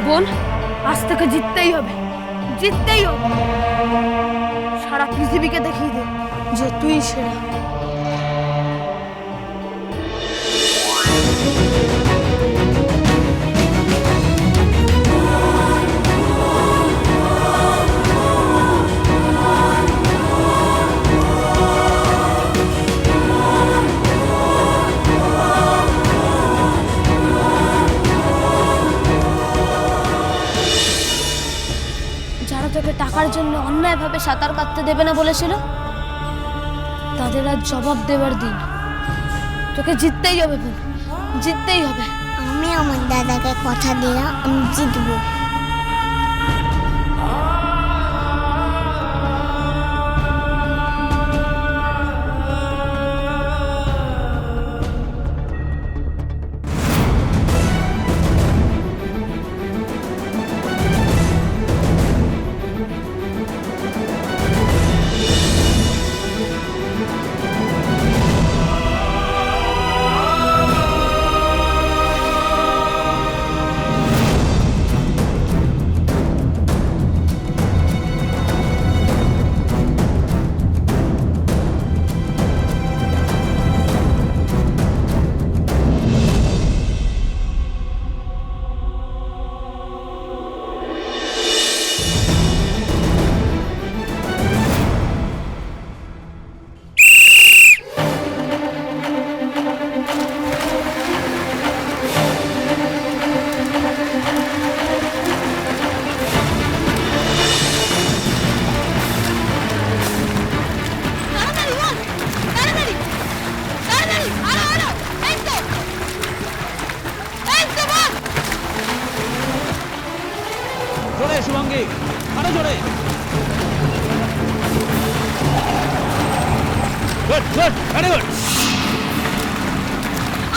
বোন, আজ থেকে জিততেই হবে, জিততেই হবে। সারা পৃথিবীকে দেখিয়ে দে যে তুই সেরা। যারা তোকে টাকার জন্য অন্যায়ভাবে সাঁতার কাটতে দেবে না বলেছিল, তাদের আজ জবাব দেওয়ার দিন। তোকে জিততেই হবে বোন, জিততেই হবে। আমি আমার দাদাকে কথা দিলাম আমি জিতবো। জোরে শুভাঙ্গী, আরো জোরে। Good good, very good.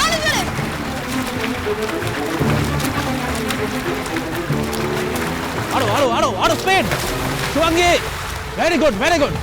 আরো জোরে। আরো আরো আরো আরো speed Shubhangi, very good very good.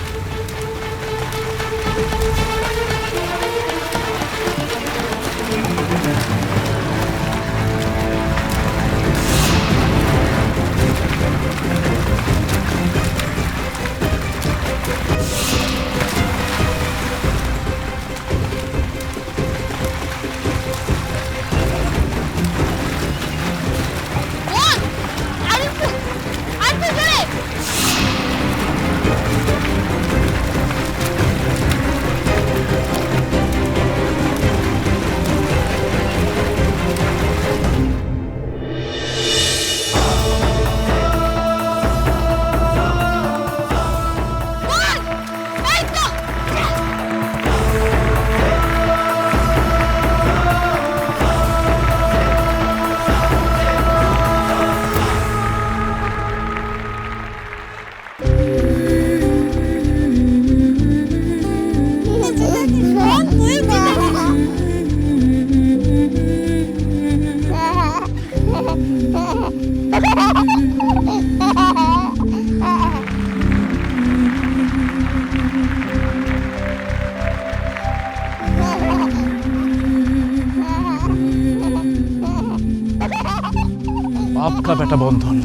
आपका बेटा बंधन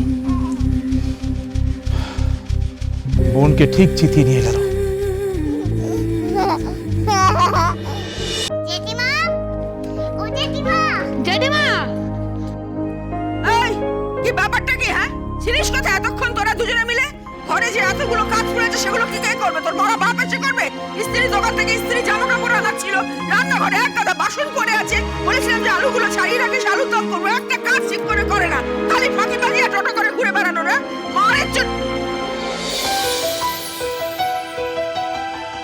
बोन के ठीक चितिए निये गेल। জেঠিমা, ও জেঠিমা। জেঠিমা, এই কি ব্যাপারটা কি? হ্যাঁ, ছিলিস কোথায় এতক্ষণ তোরা দুজনে মিলে? ঘরে যে এতগুলো কাজ পড়েছে সেগুলো কি কে করবে? তোর বড় বাপ এসে করবে? স্ত্রী দোকান থেকে স্ত্রী জামা কাপড় আনাচ্ছিল, রান্নাঘরে এক গাদা বাসন পড়ে আছে, বলেছিলাম যে আলুগুলো ছাড়িয়ে রাখিস, আলুর দম করবো, একটা কাজ ঠিক করে না, খালি ফাঁকি বাজিয়ে টোটো করে ঘুরে বেড়ানো। না মারের জন্য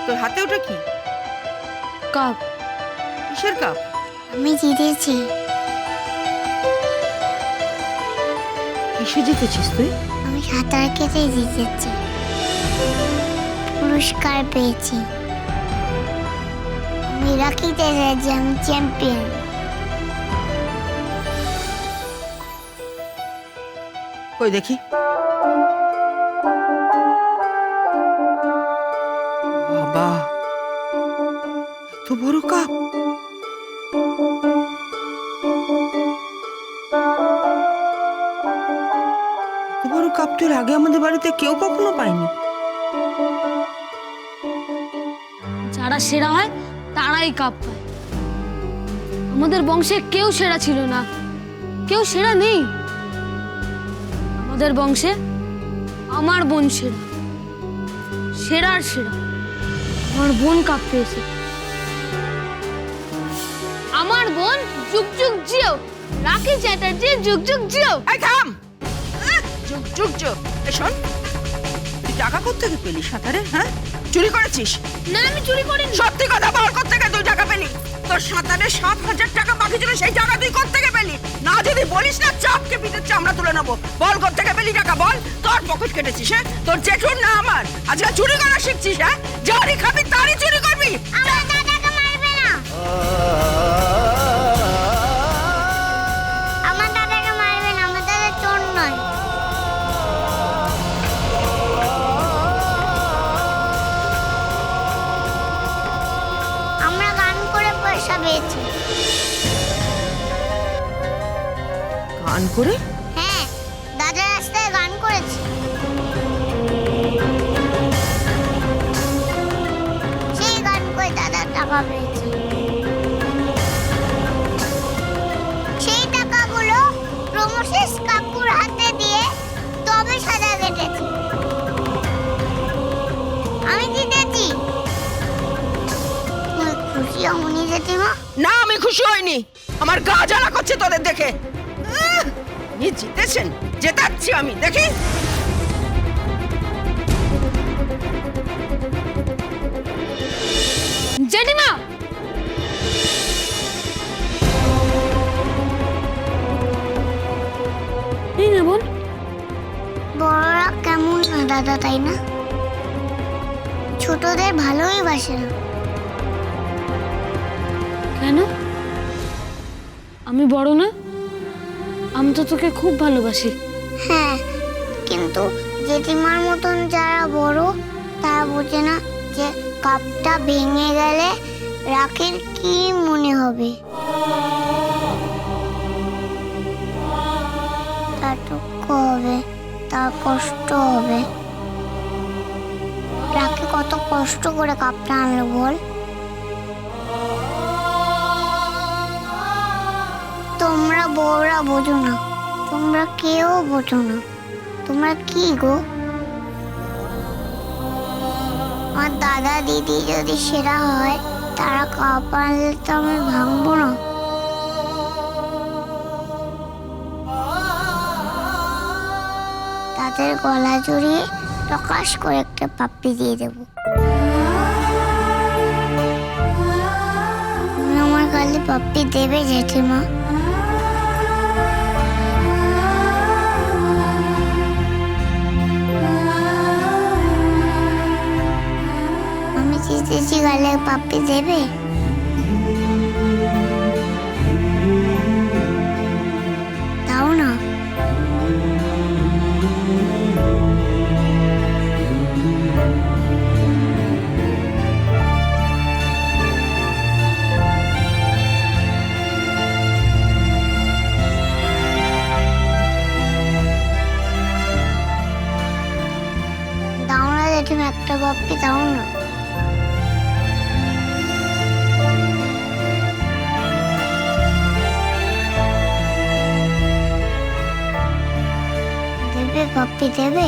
তোর হাতে ওটা কি? কাপ। কিসের কাপ? আমি জিতেছি। কিসে জিতেছিস তুই? আমি সাঁতার কেটে জিতেছি, পুরস্কার পেয়েছি। আমি রাখিতে যে আমি চ্যাম্পিয়ন। কই দেখি। বাবা, এত বড় কাপ! কাপ তো এর আগে আমাদের বাড়িতে কেউ কখনো পায়নি। যারা সেরা হয় তারাই কাপ পায়। আমাদের বংশে কেউ সেরা ছিল না, কেউ সেরা নেই। আমাদের বংশে আমার বোন সেরা, সেরার সেরা। আমার বোন কাপ পেয়েছে। আমার বোন যুগ যুগ জিও, রাখি চ্যাটার্জি যুগ যুগ জিও। এই থাম! যুগ যুগ যুগ। শোন, তুই টাকা কোত্থেকে পেলি সাঁতারে? হ্যাঁ, চুরি করেছিস? না, আমি চুরি করিনি। সত্যি কথা বল, কোত্থেকে তুই টাকা পেলি? তোর সাঁতারে 7,000 টাকা বাকি ছিল, সেই টাকা তুই কোত্থেকে পেলি? না যদি বলিস না, চাপকে পিঠের চামড়া তুলে নেবো। বল কোত্থেকে পেলি টাকা, বল। তোর পকেট কেটেছিস? হ্যাঁ, তোর জেঠুর না আমার? আজকে চুরি করা শিখছিস? হ্যাঁ, যারই খাবি তারই চুরি করবি। আমার দাদাকে মারবে না, আমার দাদাকে মারবে না, আমার দাদা চোর নয়। আমরা গান করে পয়সা পেয়েছি। গান করে? হ্যাঁ, দাদা রাস্তায় গান করেছে। সেই গান করে দাদা টাকা পেয়েছে। সেই টাকাগুলো প্রমোশেষ কাকুর হাতে দিয়ে তবে সাজা কেটেছে। আমি জিতেছি। তুমি খুশি হওনি জেঠিমা? না, আমি খুশি হইনি। আমার গা জ্বালা করছে তোদের দেখে। আপনি জিতেছেন? জেতাচ্ছি আমি, দেখি। জেঠিমা, এই না বোন। বড়রা কেমন না দাদা, তাই না? ছোটদের ভালোই বাসে না। কেন? আমি বড় না? আমি তো তোকে খুব ভালোবাসি। হ্যাঁ, কিন্তু জেঠিমার মতন যারা বড় তারা বোঝে না যে কাপটা ভেঙে গেলে রাখির কি মনে হবে। তার দুঃখ হবে, তার কষ্ট হবে। রাখি কত কষ্ট করে কাপটা আনলো বল। তোমরা বউরা বোঝো না, তোমরা কেউ বোঝো না। তোমরা কি গো? আমার দাদা দিদি যদি সেরা হয়, তারা কাপ আনলে তো আমি ভাঙবো না। তাদের গলা জড়িয়ে প্রকাশ করে একটা পাপ্পি দিয়ে দেবো। তুমি আমার গালে পাপ্পি দেবে জেঠিমা? আমি জিতেছি, গালে পাপ্পি দেবে? দাও না। দাও না জেঠিমা, একটা পাপ্পি দাও না। দেবে পাপ্পি, দেবে?